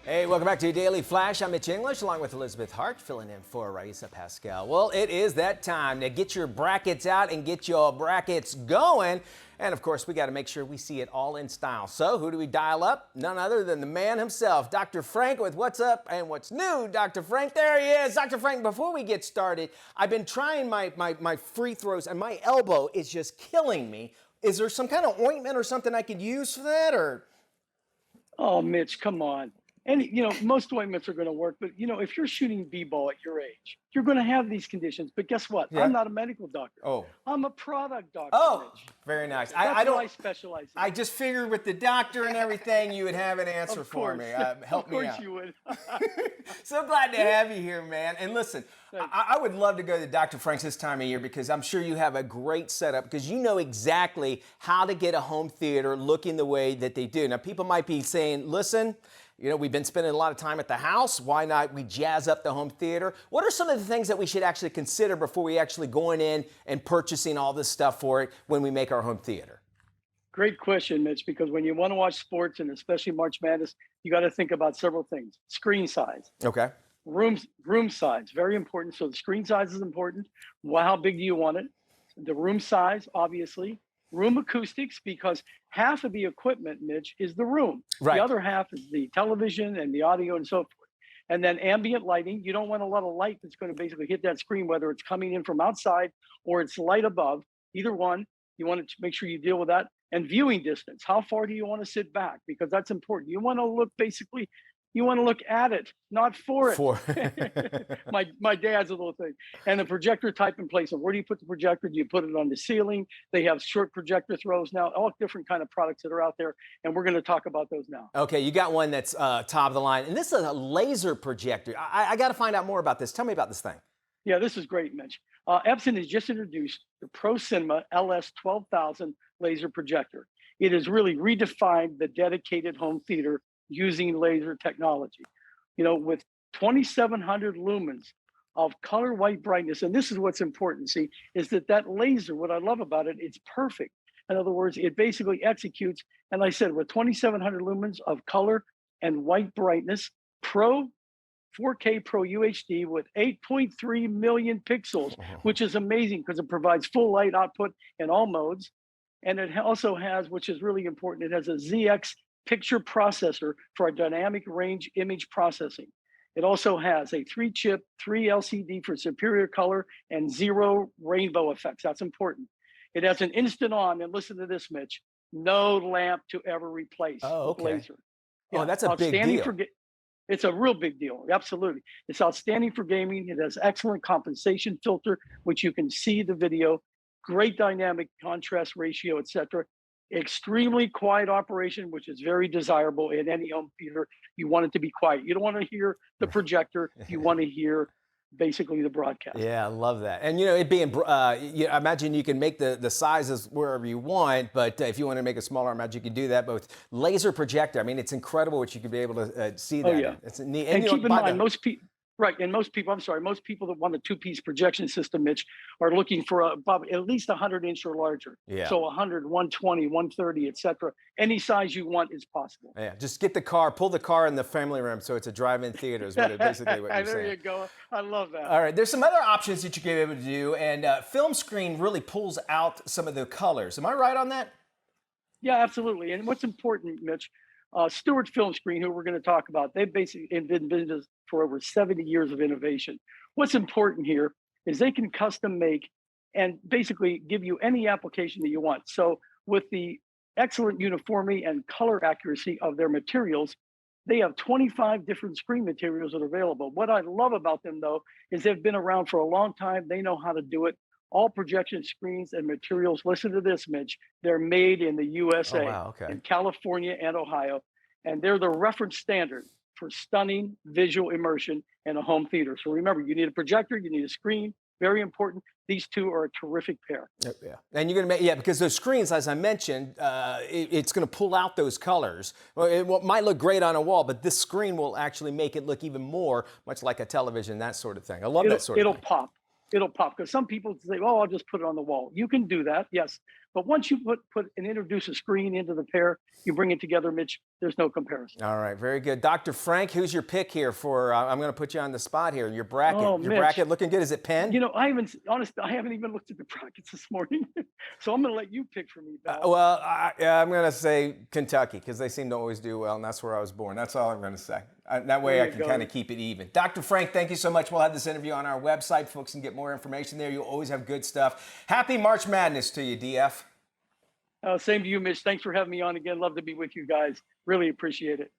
Hey, welcome back to Daily Flash. I'm Mitch English, along with Elizabeth Hart, filling in for Riesa, Pascal. Well, it is that time to get your brackets out and get your brackets going. And of course, we got to make sure we see it all in style. So who do we dial up? None other than the man himself, Dr. Frank, with what's up and what's new. Dr. Frank, there he is. Dr. Frank, before we get started, I've been trying my free throws, and my elbow is just killing me. Is there some kind of ointment or something I could use for that, or? Oh, Mitch, come on. And, most ointments are going to work. But, if you're shooting b-ball at your age, you're going to have these conditions. But guess what? Yeah. I'm not a medical doctor. Oh. I'm a product doctor, Oh, Mitch. very nice. That's I don't. what I specialize in. I just figured with the doctor and everything, you would have an answer for me. Help me out. Of course you would. So glad to have you here, man. And listen, I would love to go to Dr. Frank's this time of year because I'm sure you have a great setup because you know exactly how to get a home theater looking the way that they do. Now, people might be saying, listen, we've been spending a lot of time at the house. Why not we jazz up the home theater? What are some of the things that we should actually consider before we actually going in and purchasing all this stuff for it when we make our home theater? Great question, Mitch, because when you want to watch sports and especially March Madness, you got to think about several things. Screen size. Okay. Room size, very important. So the screen size is important. Well, how big do you want it? The room size, obviously. Room acoustics, because half of the equipment, Mitch, is the room. Right. The other half is the television and the audio and so forth. And then ambient lighting. You don't want a lot of light that's going to basically hit that screen, whether it's coming in from outside or it's light above. Either one, you want to make sure you deal with that. And viewing distance. How far do you want to sit back? Because that's important. You want to look you want to look at it, not for it. My dad's a little thing. And the projector type and place. Where do you put the projector? Do you put it on the ceiling? They have short projector throws now, all different kind of products that are out there. And we're going to talk about those now. Okay, you got one that's top of the line. And this is a laser projector. I got to find out more about this. Tell me about this thing. Yeah, this is great, Mitch. Epson has just introduced the Pro Cinema LS 12,000 laser projector. It has really redefined the dedicated home theater using laser technology. With 2,700 lumens of color white brightness, and this is what's important, see, is that laser, what I love about it, it's perfect. In other words, it basically executes, and like I said, with 2,700 lumens of color and white brightness, 4K Pro UHD with 8.3 million pixels, which is amazing because it provides full light output in all modes. And it also has, which is really important, it has a ZX picture processor for a dynamic range image processing. It also has a 3-chip, 3 LCD for superior color and 0 rainbow effects. That's important. It has an instant on, and listen to this, Mitch, no lamp to ever replace. Oh, okay. Laser. Yeah, oh, that's a big deal. It's a real big deal. Absolutely. It's outstanding for gaming. It has excellent compensation filter, which you can see the video, great dynamic contrast ratio, etc. Extremely quiet operation, which is very desirable in any home theater. You want it to be quiet. You don't want to hear the projector. You want to hear basically the broadcast. Yeah, I love that. And it being, I imagine you can make the sizes wherever you want, but if you want to make a smaller, I imagine you can do that. But with laser projector, I mean, it's incredible what you could be able to see that. Oh, yeah. It's neat. And keep in mind, most people that want a 2-piece projection system, Mitch, are looking for at least 100-inch or larger. Yeah. So 100, 120, 130, etc. Any size you want is possible. Yeah, just pull the car in the family room so it's a drive-in theater is basically what you're saying. There you go. I love that. All right, there's some other options that you can be able to do, and film screen really pulls out some of the colors. Am I right on that? Yeah, absolutely. And what's important, Mitch, Stewart Film Screen, who we're going to talk about, they've basically been in business for over 70 years of innovation. What's important here is they can custom make and basically give you any application that you want. So with the excellent uniformity and color accuracy of their materials, they have 25 different screen materials that are available. What I love about them, though, is they've been around for a long time. They know how to do it. All projection screens and materials, listen to this, Mitch, they're made in the USA, oh, wow, okay. in California and Ohio, and they're the reference standard for stunning visual immersion in a home theater. So remember, you need a projector, you need a screen, very important. These two are a terrific pair. Yeah, and you're gonna make, because those screens, as I mentioned, it's gonna pull out those colors. Well, it might look great on a wall, but this screen will actually make it look even more, much like a television, that sort of thing. I love that sort of thing. It'll pop, because some people say, oh, I'll just put it on the wall. You can do that, yes. But once you introduce a screen into the pair, you bring it together, Mitch, there's no comparison. All right, very good. Dr. Frank, who's your pick here for, I'm going to put you on the spot here, your bracket. Oh, Your Mitch. bracket looking good. Is it Penn? You know, I haven't even looked at the brackets this morning. So I'm going to let you pick for me, Val. Well, I'm going to say Kentucky because they seem to always do well, and that's where I was born. That's all I'm going to say. That way I can kind of keep it even. Dr. Frank, thank you so much. We'll have this interview on our website. Folks can get more information there. You'll always have good stuff. Happy March Madness to you, DF. Same to you, Mitch. Thanks for having me on again. Love to be with you guys. Really appreciate it.